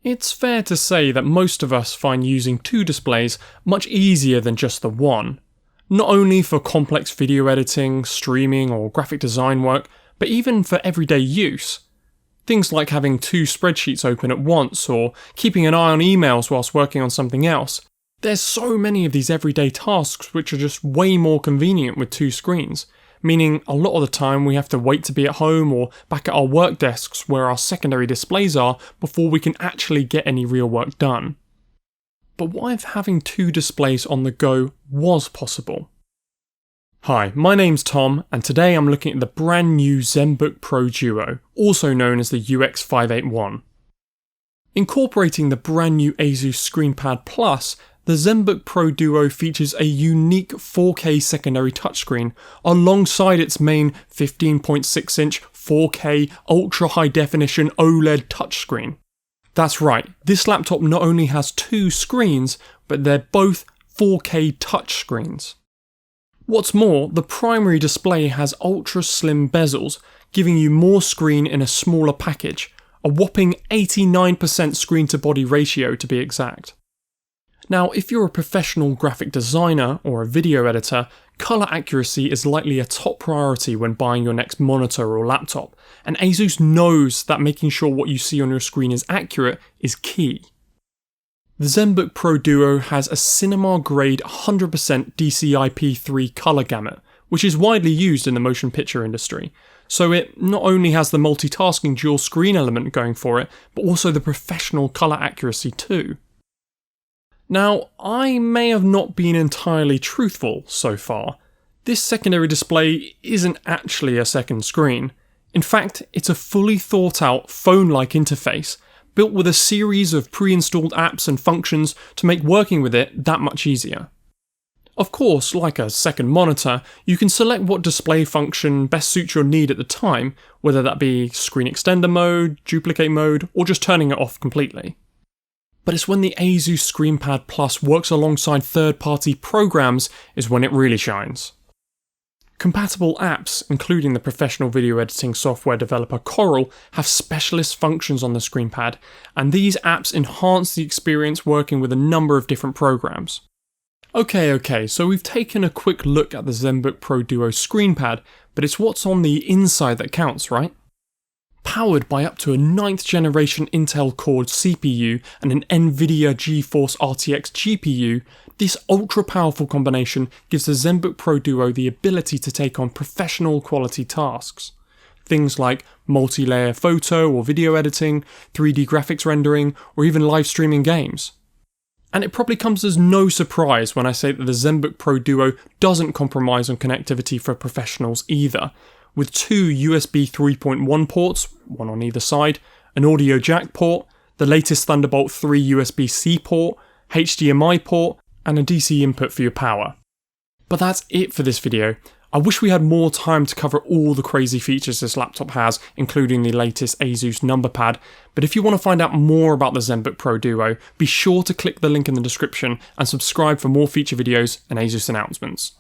It's fair to say that most of us find using two displays much easier than just the one. Not only for complex video editing, streaming, or graphic design work, but even for everyday use. Things like having two spreadsheets open at once, or keeping an eye on emails whilst working on something else. There's so many of these everyday tasks which are just way more convenient with two screens, meaning a lot of the time we have to wait to be at home or back at our work desks where our secondary displays are before we can actually get any real work done. But what if having two displays on the go was possible? Hi, my name's Tom, and today I'm looking at the brand new ZenBook Pro Duo, also known as the UX581. Incorporating the brand new ASUS ScreenPad Plus, the ZenBook Pro Duo features a unique 4K secondary touchscreen alongside its main 15.6-inch 4K ultra high definition OLED touchscreen. That's right, this laptop not only has two screens, but they're both 4K touchscreens. What's more, the primary display has ultra slim bezels, giving you more screen in a smaller package, a whopping 89% screen to body ratio to be exact. Now, if you're a professional graphic designer or a video editor, colour accuracy is likely a top priority when buying your next monitor or laptop, and ASUS knows that making sure what you see on your screen is accurate is key. The ZenBook Pro Duo has a cinema-grade 100% DCI-P3 colour gamut, which is widely used in the motion picture industry, so it not only has the multitasking dual screen element going for it, but also the professional colour accuracy too. Now, I may have not been entirely truthful so far. This secondary display isn't actually a second screen. In fact, it's a fully thought out phone-like interface, built with a series of pre-installed apps and functions to make working with it that much easier. Of course, like a second monitor, you can select what display function best suits your need at the time, whether that be screen extender mode, duplicate mode, or just turning it off completely. But it's when the ASUS ScreenPad Plus works alongside third-party programs is when it really shines. Compatible apps, including the professional video editing software developer Corel, have specialist functions on the ScreenPad, and these apps enhance the experience working with a number of different programs. Okay, so we've taken a quick look at the ZenBook Pro Duo ScreenPad, but it's what's on the inside that counts, right? Powered by up to a 9th generation Intel Core CPU and an NVIDIA GeForce RTX GPU, this ultra-powerful combination gives the ZenBook Pro Duo the ability to take on professional quality tasks. Things like multi-layer photo or video editing, 3D graphics rendering, or even live streaming games. And it probably comes as no surprise when I say that the ZenBook Pro Duo doesn't compromise on connectivity for professionals either, with two USB 3.1 ports, one on either side, an audio jack port, the latest Thunderbolt 3 USB-C port, HDMI port, and a DC input for your power. But that's it for this video. I wish we had more time to cover all the crazy features this laptop has, including the latest ASUS number pad, but if you want to find out more about the ZenBook Pro Duo, be sure to click the link in the description and subscribe for more feature videos and ASUS announcements.